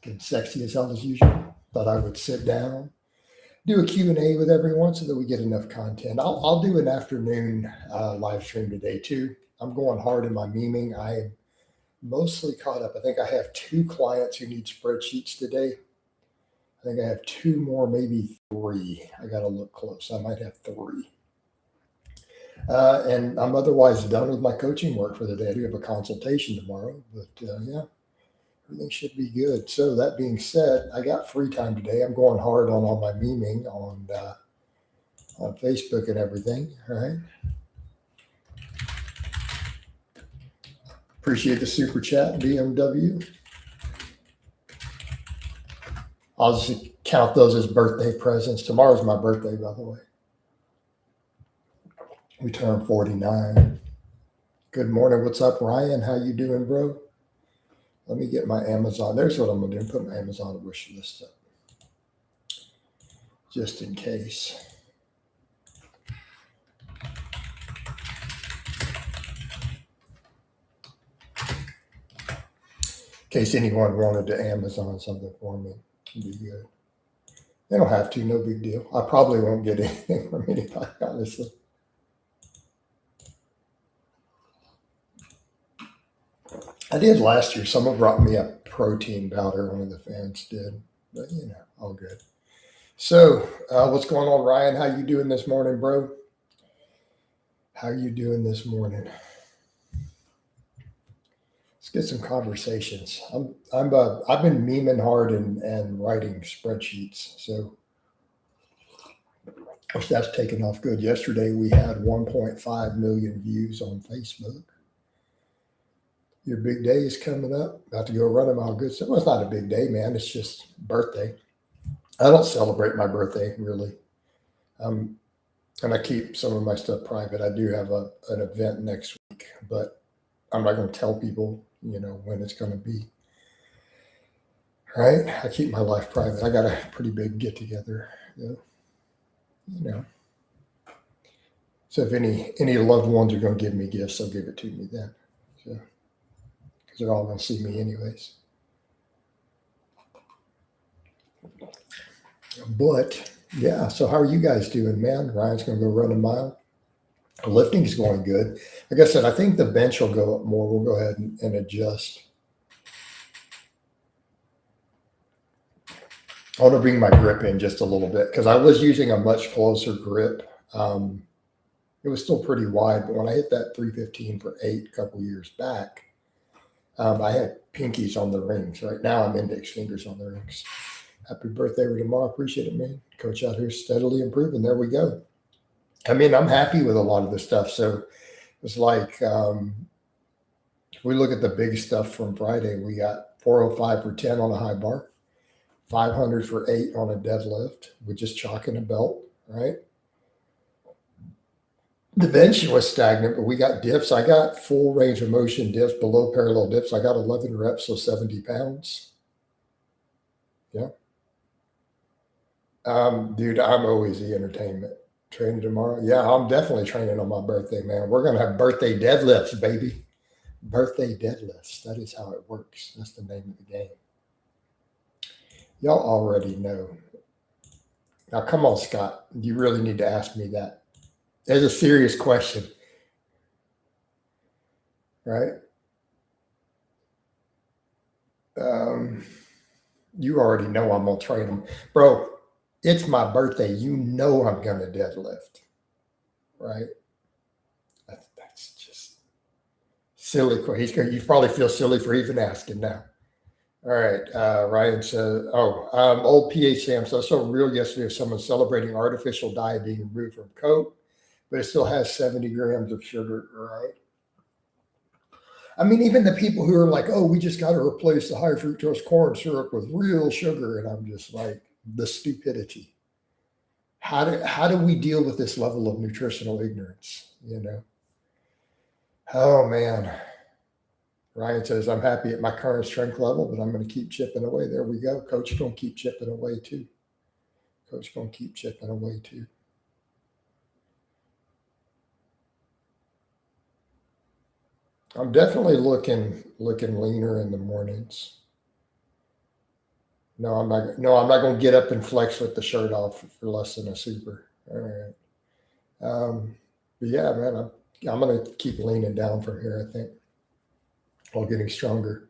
Getting sexy as hell as usual. Thought I would sit down, do a Q&A with everyone so that we get enough content. I'll do an afternoon live stream today too. I'm going hard in my memeing. I am mostly caught up. I think I have 2 clients who need spreadsheets today. I think I have 2 more, maybe 3. I got to look close. I might have 3. And I'm otherwise done with my coaching work for the day. I do have a consultation tomorrow, but yeah, everything should be good. So that being said, I got free time today. I'm going hard on all my memeing on Facebook and everything. All right. Appreciate the super chat, BMW. I'll just count those as birthday presents. Tomorrow's my birthday, by the way. We turn 49. Good morning. What's up, Ryan? How you doing, bro? Let me get my Amazon. There's what I'm going to do. Put my Amazon wish list up. Just in case. In case anyone wanted to Amazon something for me, it'd be good. They don't have to. No big deal. I probably won't get anything from anybody, honestly. I did last year. Someone brought me a protein powder. One of the fans did, but all good. So, what's going on, Ryan? How you doing this morning, bro? How you doing this morning? Let's get some conversations. I've been memeing hard and writing spreadsheets. So, which that's taken off good. Yesterday we had 1.5 million views on Facebook. Your big day is coming up. About to go run a mile. Good. So it's not a big day, man. It's just birthday. I don't celebrate my birthday really, and I keep some of my stuff private. I do have an event next week, but I'm not going to tell people, when it's going to be. Right? I keep my life private. I got a pretty big get together. So if any loved ones are going to give me gifts, they'll give it to me then. So, because they're all going to see me anyways. But yeah, so how are you guys doing, man? Ryan's going to go run a mile. Lifting is going good. Like I said, I think the bench will go up more. We'll go ahead and adjust. I want to bring my grip in just a little bit because I was using a much closer grip. It was still pretty wide, but when I hit that 315 for 8 a couple years back, I had pinkies on the rings. Right now I'm index fingers on the rings. Happy birthday tomorrow. Appreciate it, man. Coach out here steadily improving. There we go. I mean, I'm happy with a lot of the stuff. So it's like, if we look at the big stuff from Friday, we got 405 for 10 on a high bar, 500 for 8 on a deadlift with just chalking a belt, right? The bench was stagnant, but we got dips. I got full range of motion dips, below parallel dips. I got 11 reps, so 70 pounds. Yeah. Dude, I'm always the entertainment. Training tomorrow? Yeah, I'm definitely training on my birthday, man. We're going to have birthday deadlifts, baby. Birthday deadlifts. That is how it works. That's the name of the game. Y'all already know. Now, come on, Scott. You really need to ask me that. There's a serious question. Right? You already know I'm going to train them. Bro, it's my birthday. You know I'm going to deadlift. Right? That's just silly. You probably feel silly for even asking now. All right. Ryan says, old PH Sam. So I saw a reel yesterday of someone celebrating artificial dye being removed from Coke, but it still has 70 grams of sugar, right? I mean, even the people who are like, oh, we just got to replace the high fructose corn syrup with real sugar. And I'm just like, the stupidity. How do we deal with this level of nutritional ignorance? Oh, man. Ryan says, I'm happy at my current strength level, but I'm going to keep chipping away. There we go. Coach is going to keep chipping away too. I'm definitely looking leaner in the mornings. I'm not going to get up and flex with the shirt off for less than a super. All right. But yeah, man, I'm going to keep leaning down from here, I think, while getting stronger.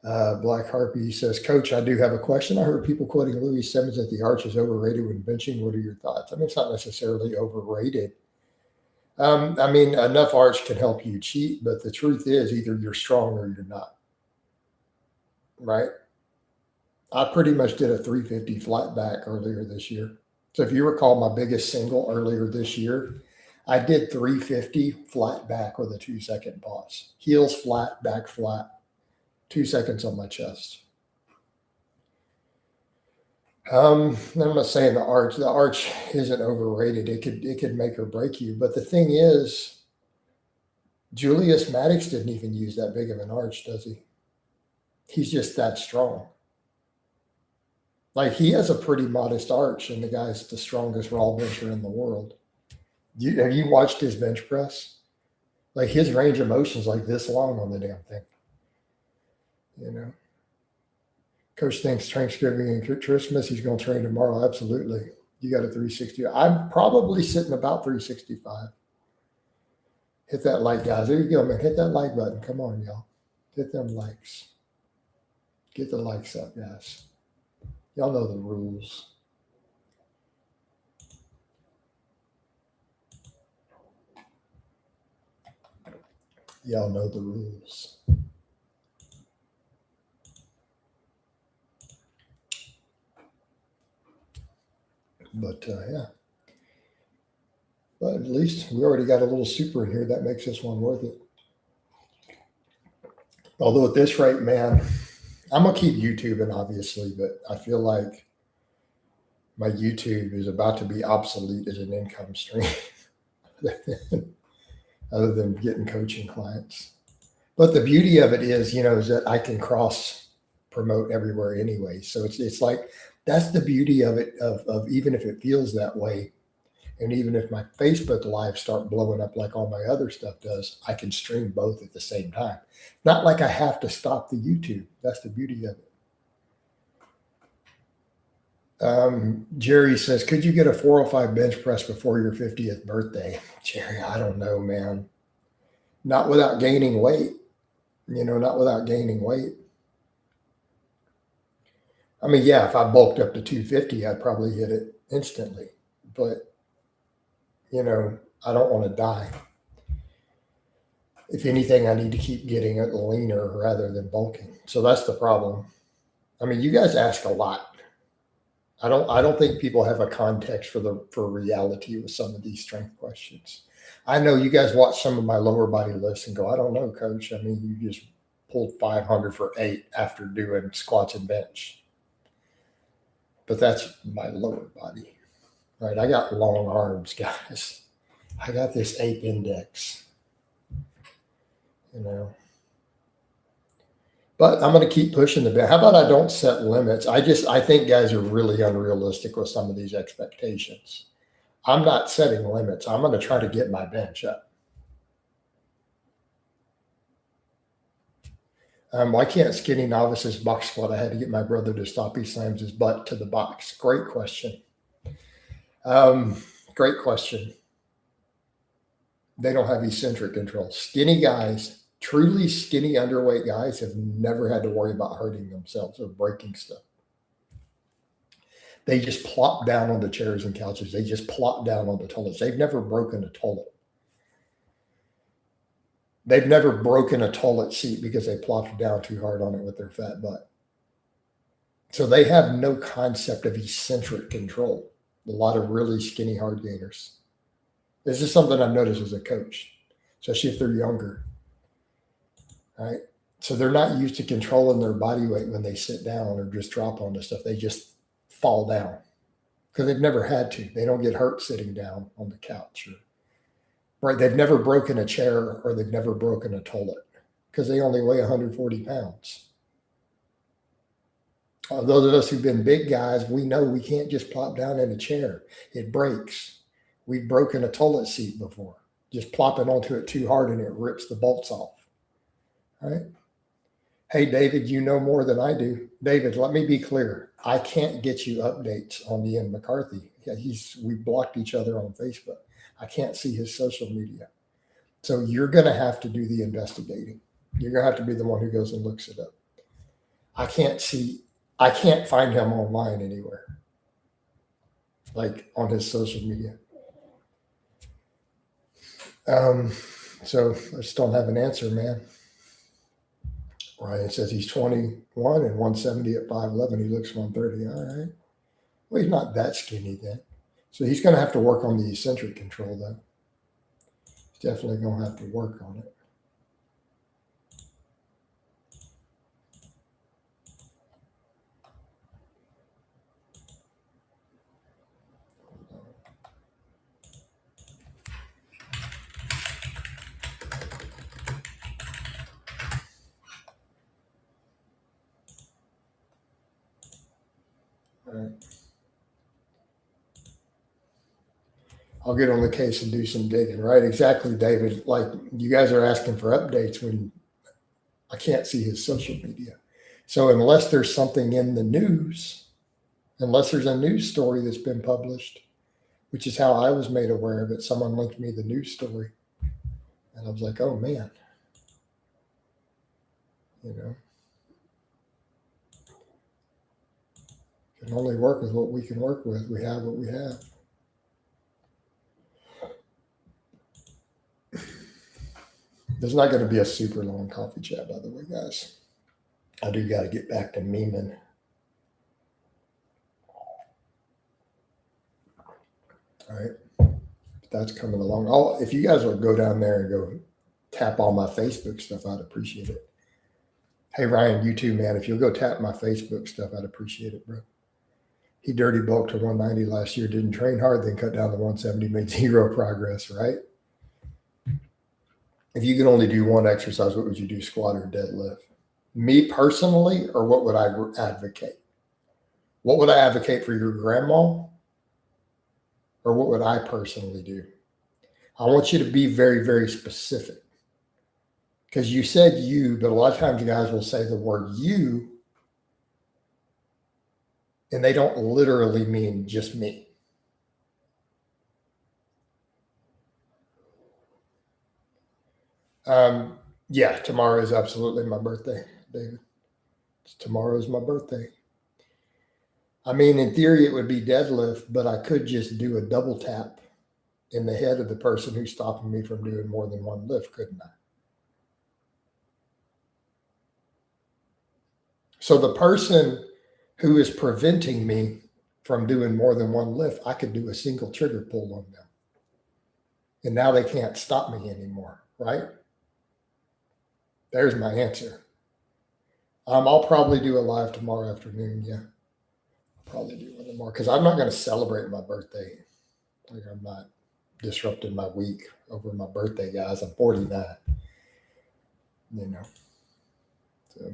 Black Harpy says, Coach, I do have a question. I heard people quoting Louis Simmons that the arch is overrated when benching. What are your thoughts? I mean, it's not necessarily overrated. I mean, enough arch can help you cheat, but the truth is either you're strong or you're not, right? I pretty much did a 350 flat back earlier this year. So if you recall my biggest single earlier this year, I did 350 flat back with a 2-second pause. Heels flat, back flat, 2 seconds on my chest. I'm not saying the arch isn't overrated. It could make or break you. But the thing is, Julius Maddox didn't even use that big of an arch, does he? He's just that strong. Like, he has a pretty modest arch, and the guy's the strongest raw bencher in the world. Have you watched his bench press? Like, his range of motion's like this long on the damn thing. You know? Coach thinks Thanksgiving and Christmas, he's going to train tomorrow. Absolutely. You got a 360. I'm probably sitting about 365. Hit that like, guys. There you go, man. Hit that like button. Come on, y'all. Hit them likes. Get the likes up, guys. Y'all know the rules. Y'all know the rules. But yeah. But at least we already got a little super in here. That makes this one worth it. Although at this rate, man, I'm going to keep YouTubing, obviously, but I feel like my YouTube is about to be obsolete as an income stream other than getting coaching clients. But the beauty of it is, is that I can cross promote everywhere anyway. So it's like, that's the beauty of it, of even if it feels that way. And even if my Facebook lives start blowing up like all my other stuff does, I can stream both at the same time. Not like I have to stop the YouTube. That's the beauty of it. Jerry says, could you get a 405 bench press before your 50th birthday? Jerry, I don't know, man. Not without gaining weight. Not without gaining weight. I mean, yeah, if I bulked up to 250, I'd probably hit it instantly. But I don't want to die. If anything, I need to keep getting it leaner rather than bulking. So that's the problem. I mean, you guys ask a lot. I don't think people have a context for reality with some of these strength questions. I know you guys watch some of my lower body lifts and go, I don't know, Coach. I mean, you just pulled 500 for 8 after doing squats and bench. But that's my lower body. Right, I got long arms, guys. I got this ape index, But I'm going to keep pushing the bit. How about I don't set limits? I think guys are really unrealistic with some of these expectations. I'm not setting limits. I'm going to try to get my bench up. Why can't skinny novices box squat? I had to get my brother to stop. He slams his butt to the box. Great question. Great question. They don't have eccentric control. Skinny guys, truly skinny underweight guys, have never had to worry about hurting themselves or breaking stuff. They just plop down on the chairs and couches. They just plop down on the toilets. They've never broken a toilet. They've never broken a toilet seat because they plopped down too hard on it with their fat butt. So they have no concept of eccentric control. A lot of really skinny hard gainers. This is something I've noticed as a coach, especially if they're younger. Right? So they're not used to controlling their body weight when they sit down or just drop onto stuff. They just fall down because they've never had to. They don't get hurt sitting down on the couch. Right? They've never broken a chair or they've never broken a toilet because they only weigh 140 pounds. Those of us who've been big guys, we know we can't just plop down in a chair. It breaks. We've broken a toilet seat before. Just plopping onto it too hard and it rips the bolts off. Right? Hey, David, you know more than I do. David, let me be clear. I can't get you updates on Ian McCarthy. Yeah, we blocked each other on Facebook. I can't see his social media. So you're going to have to do the investigating. You're going to have to be the one who goes and looks it up. I can't find him online anywhere, like on his social media. So I just don't have an answer, man. Ryan says he's 21 and 170 at 5'11". He looks 130. All right. Well, he's not that skinny then. So he's going to have to work on the eccentric control, though. He's definitely going to have to work on it. All right. I'll get on the case and do some digging, right? Exactly, David. Like you guys are asking for updates when I can't see his social media. So unless there's something in the news, unless there's a news story that's been published, which is how I was made aware of it. Someone linked me the news story. And I was like, oh man. Can only work with what we can work with. We have what we have. There's not going to be a super long coffee chat, by the way, guys. I do got to get back to memeing. All right. That's coming along. If you guys will go down there and go tap all my Facebook stuff, I'd appreciate it. Hey, Ryan, you too, man. If you'll go tap my Facebook stuff, I'd appreciate it, bro. He dirty bulked to 190 last year, didn't train hard, then cut down to 170, made zero progress, right? If you could only do one exercise, what would you do, squat or deadlift? Me personally, or what would I advocate? What would I advocate for your grandma? Or what would I personally do? I want you to be very, very specific. Because you said you, but a lot of times you guys will say the word you, and they don't literally mean just me. Yeah, tomorrow is absolutely my birthday, David. Tomorrow is my birthday. I mean, in theory, it would be deadlift, but I could just do a double tap in the head of the person who's stopping me from doing more than one lift, couldn't I? So the person who is preventing me from doing more than one lift, I could do a single trigger pull on them. And now they can't stop me anymore, right? There's my answer. I'll probably do a live tomorrow afternoon. Yeah, I'll probably do one tomorrow because I'm not going to celebrate my birthday. Like I'm not disrupting my week over my birthday, guys. I'm 49. So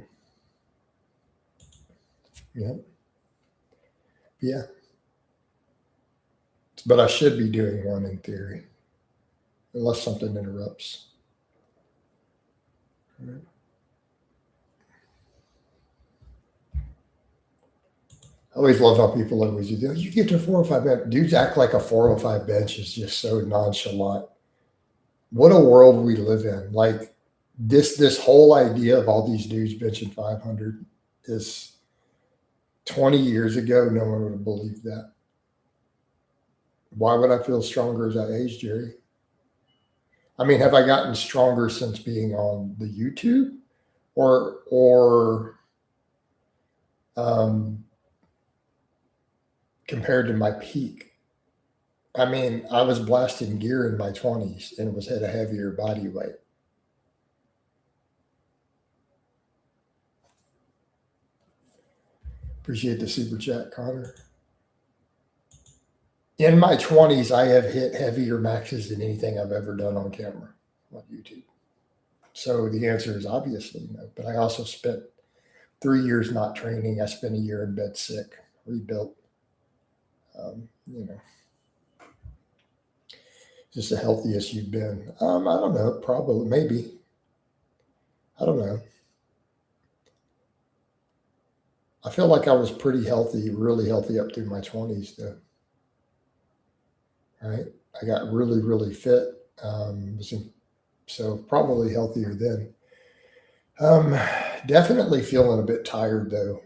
yeah. But I should be doing one in theory, unless something interrupts. All right. I always love how people always do. You get to 405 bench. Dudes act like a 405 bench is just so nonchalant. What a world we live in. Like this whole idea of all these dudes benching 500 is 20 years ago. No one would have believed that. Why would I feel stronger as I age, Jerry? I mean, have I gotten stronger since being on the YouTube, or compared to my peak? I mean, I was blasting gear in my 20s and was at a heavier body weight. Appreciate the super chat, Connor. In my 20s, I have hit heavier maxes than anything I've ever done on camera on YouTube. So the answer is obviously no. But I also spent 3 years not training. I spent a year in bed sick, rebuilt. Just the healthiest you've been. I don't know. Probably, maybe. I don't know. I feel like I was pretty healthy, really healthy up through my 20s, though. Right? I got really, really fit. So probably healthier then. Um, Definitely feeling a bit tired though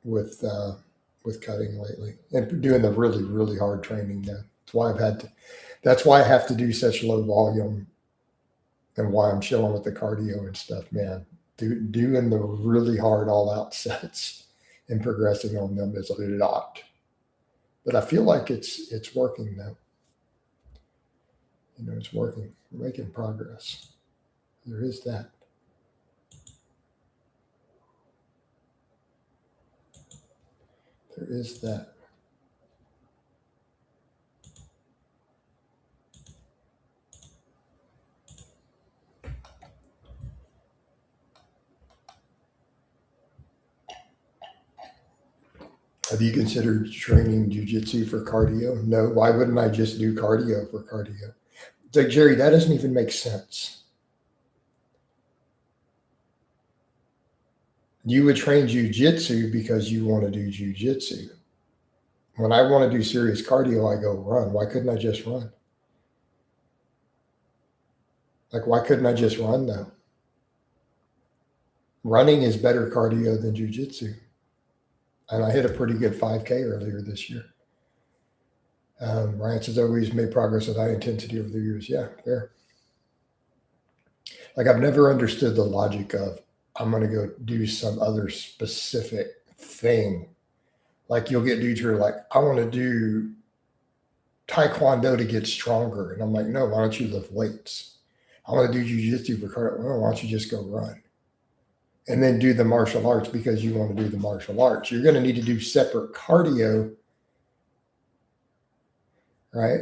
with cutting lately and doing the really, really hard training now. That's why I have to do such low volume and why I'm chilling with the cardio and stuff, man. Doing the really hard all out sets and progressing on them is a lot. But I feel like it's working now. It's working. We're making progress. There is that. There is that. Have you considered training jujitsu for cardio? No. Why wouldn't I just do cardio for cardio? It's like, Jerry, that doesn't even make sense. You would train jujitsu because you want to do jujitsu. When I want to do serious cardio, I go run. Why couldn't I just run? Like, why couldn't I just run though? Running is better cardio than jujitsu. And I hit a pretty good 5K earlier this year. Rance has always made progress at high intensity over the years. Yeah, fair. Like, I've never understood the logic of I'm going to go do some other specific thing. Like, you'll get dudes who are like, I want to do Taekwondo to get stronger. And I'm like, no, why don't you lift weights? I want to do jujitsu for cardio. Well, why don't you just go run? And then do the martial arts because you want to do the martial arts. You're going to need to do separate cardio, right?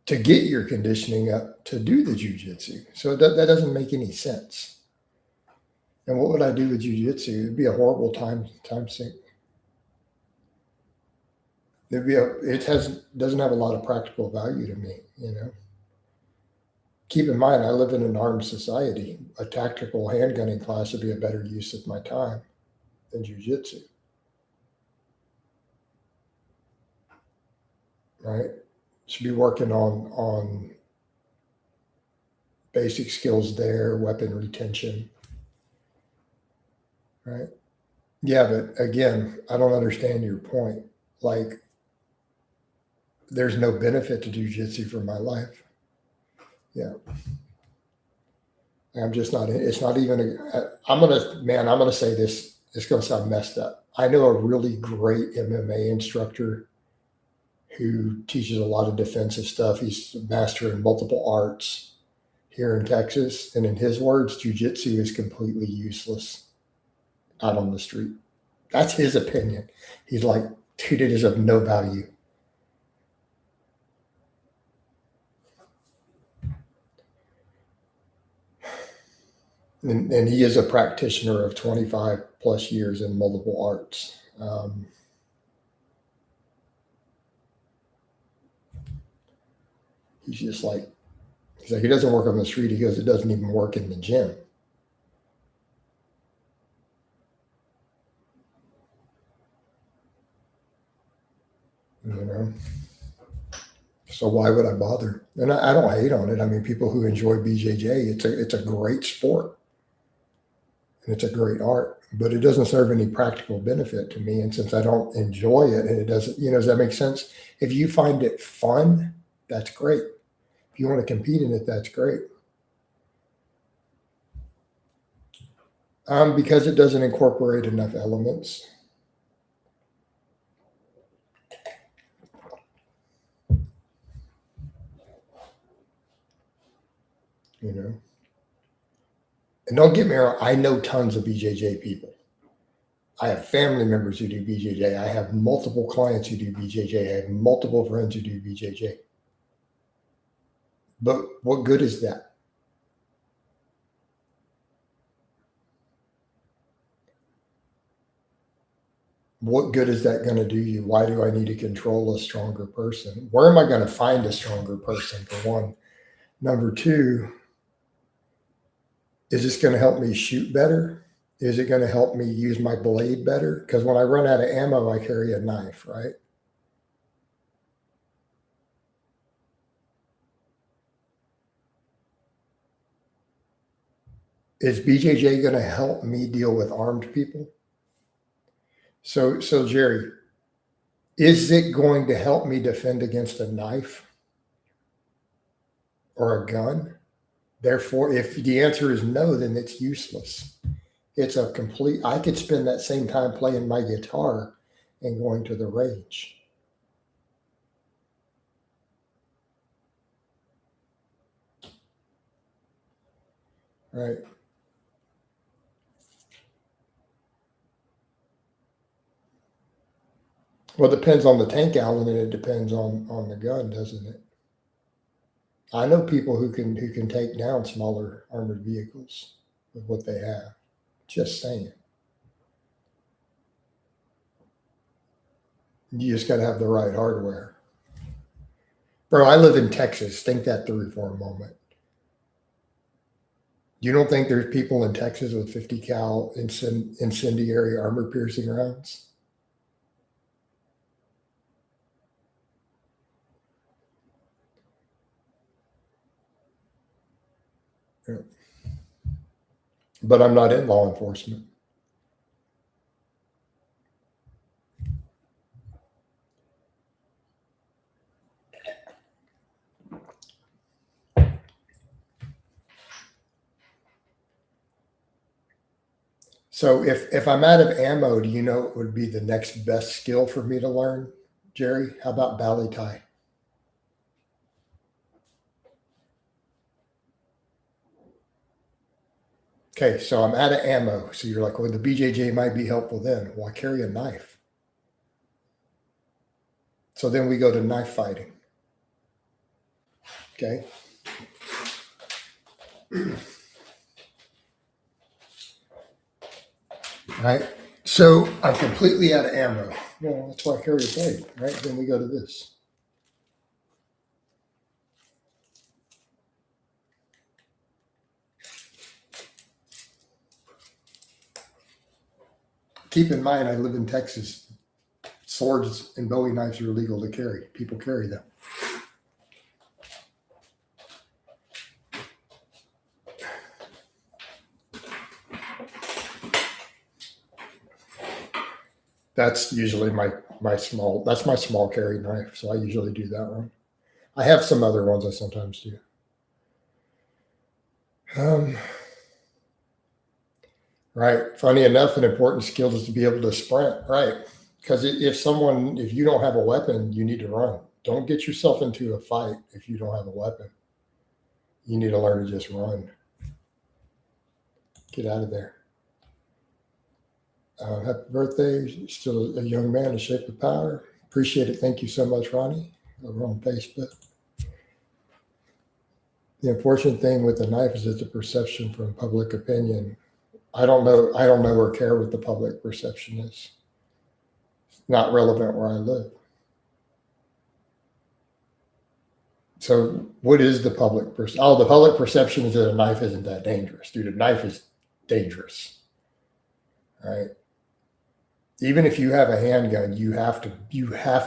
To get your conditioning up to do the jujitsu. So that doesn't make any sense. And what would I do with jujitsu? It'd be a horrible time sink. Doesn't have a lot of practical value to me, Keep in mind, I live in an armed society. A tactical handgunning class would be a better use of my time than jujitsu, right? Should be working on basic skills there, weapon retention, right? Yeah, but again, I don't understand your point. Like, there's no benefit to jujitsu for my life. Yeah. I'm just not, it's not even, I'm going to say this, it's going to sound messed up. I know a really great MMA instructor who teaches a lot of defensive stuff. He's a master in multiple arts here in Texas. And in his words, jujitsu is completely useless out on the street. That's his opinion. He's like, dude, it is of no value. And he is a practitioner of 25 plus years in multiple arts. He's like, he doesn't work on the street. He goes, it doesn't even work in the gym. So why would I bother? And I don't hate on it. I mean, people who enjoy BJJ, it's a great sport. And it's a great art, but it doesn't serve any practical benefit to me. And since I don't enjoy it, and it doesn't, does that make sense? If you find it fun, that's great. If you want to compete in it, that's great. Because it doesn't incorporate enough elements. And don't get me wrong, I know tons of BJJ people. I have family members who do BJJ. I have multiple clients who do BJJ. I have multiple friends who do BJJ. But what good is that? What good is that going to do you? Why do I need to control a stronger person? Where am I going to find a stronger person, for one? Number two, is this going to help me shoot better? Is it going to help me use my blade better? Because when I run out of ammo, I carry a knife, right? Is BJJ going to help me deal with armed people? So Jerry, is it going to help me defend against a knife or a gun? Therefore, if the answer is no, then it's useless. It's a complete, I could spend that same time playing my guitar and going to the range. Right. Well, it depends on the tank, Alan, and it depends on the gun, doesn't it? I know people who can take down smaller armored vehicles with what they have. Just saying. You just got to have the right hardware. Bro, I live in Texas. Think that through for a moment. You don't think there's people in Texas with 50 cal incendiary armor piercing rounds? Yeah. But I'm not in law enforcement. So if I'm out of ammo, do you know what would be the next best skill for me to learn, Jerry? How about Bally tie? Okay, so I'm out of ammo. So you're like, well, the BJJ might be helpful then. Well, I carry a knife. So then we go to knife fighting. Okay. Right. So I'm completely out of ammo. Well, that's why I carry a blade, right? Then we go to this. Keep in mind, I live in Texas. Swords and Bowie knives are illegal to carry. People carry them. That's usually my small carry knife. So I usually do that one. I have some other ones I sometimes do. Right. Funny enough, an important skill is to be able to sprint. Right. Because if you don't have a weapon, you need to run. Don't get yourself into a fight if you don't have a weapon. You need to learn to just run. Get out of there. Happy birthday. Still a young man in shape of power. Appreciate it. Thank you so much, Ronnie. Over on Facebook. The unfortunate thing with the knife is that the perception from public opinion. I don't know or care what the public perception is. It's not relevant where I live. So what is the public perception? Oh, the public perception is that a knife isn't that dangerous. Dude, a knife is dangerous. Right? Even if you have a handgun, you have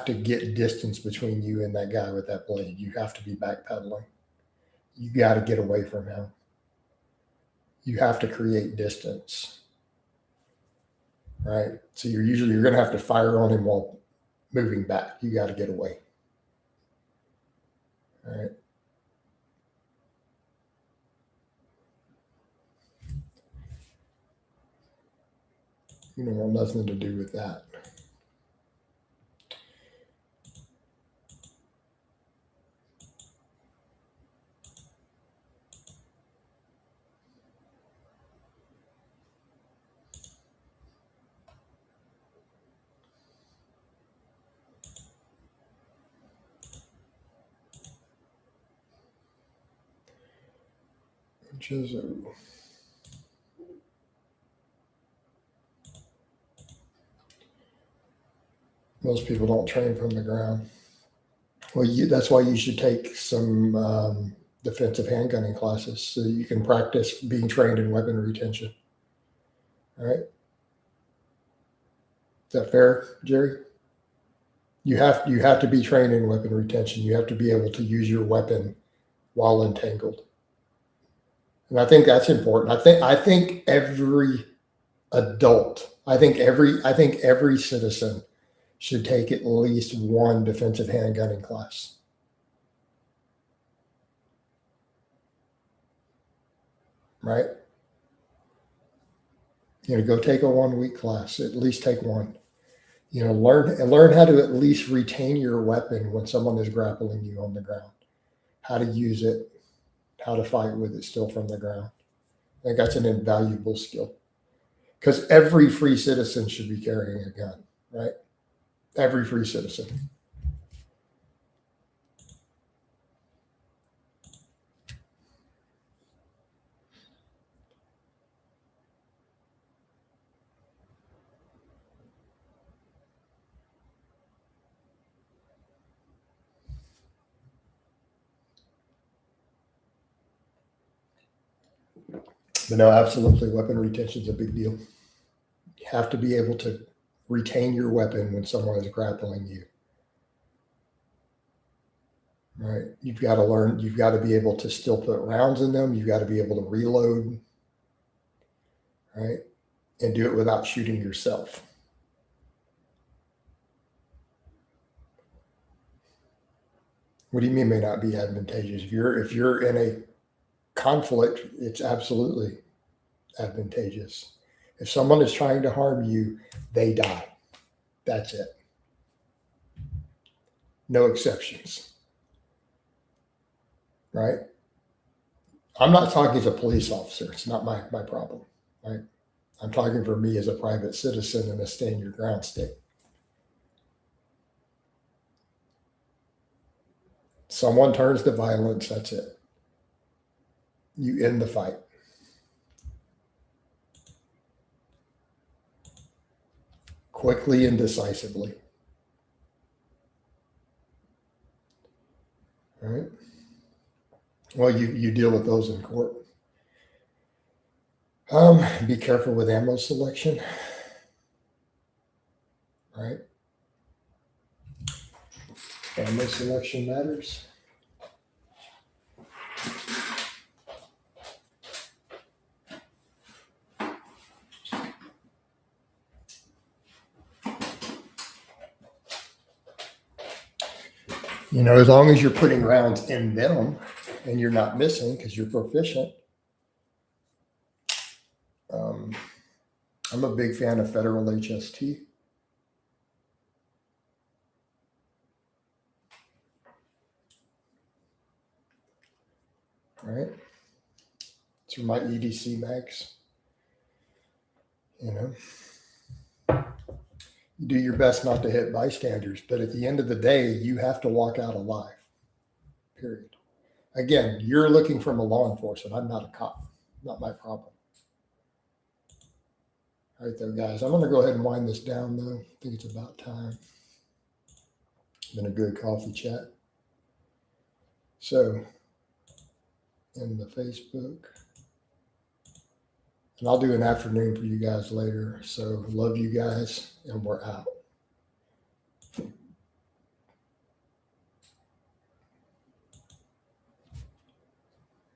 to get distance between you and that guy with that blade. You have to be backpedaling. You got to get away from him. You have to create distance. Right? So you're going to have to fire on him while moving back. You got to get away. All right. You know, nothing to do with that. Most people don't train from the ground. Well, that's why you should take some defensive handgunning classes so you can practice being trained in weapon retention. All right. Is that fair, Jerry? You have to be trained in weapon retention. You have to be able to use your weapon while entangled. And I think that's important. I think every adult, I think every citizen should take at least one defensive handgunning class. Right? Go take a 1 week class. At least take one. Learn how to at least retain your weapon when someone is grappling you on the ground. How to use it, how to fight with it still from the ground. I think that's an invaluable skill. Because every free citizen should be carrying a gun, right? Every free citizen. But no, absolutely, weapon retention is a big deal. You have to be able to retain your weapon when someone is grappling you. Right? You've got to learn, you've got to be able to still put rounds in them. You've got to be able to reload, right? And do it without shooting yourself. What do you mean may not be advantageous? If you're in a conflict, it's absolutely advantageous. If someone is trying to harm you, they die. That's it. No exceptions. Right? I'm not talking as a police officer. It's not my problem. Right? I'm talking for me as a private citizen in a stand your ground state. Someone turns to violence, that's it. You end the fight. Quickly and decisively. All right? Well, you deal with those in court. Be careful with ammo selection. Right? Ammo selection matters. As long as you're putting rounds in them and you're not missing because you're proficient. I'm a big fan of federal HST. Right? Through my EDC mags. You do your best not to hit bystanders, but at the end of the day, you have to walk out alive. Period. Again, you're looking from a law enforcement. I'm not a cop. Not my problem. All right, there, guys. I'm going to go ahead and wind this down, though. I think it's about time. Been a good coffee chat. So, in the Facebook. And I'll do an afternoon for you guys later. So, love you guys, and we're out.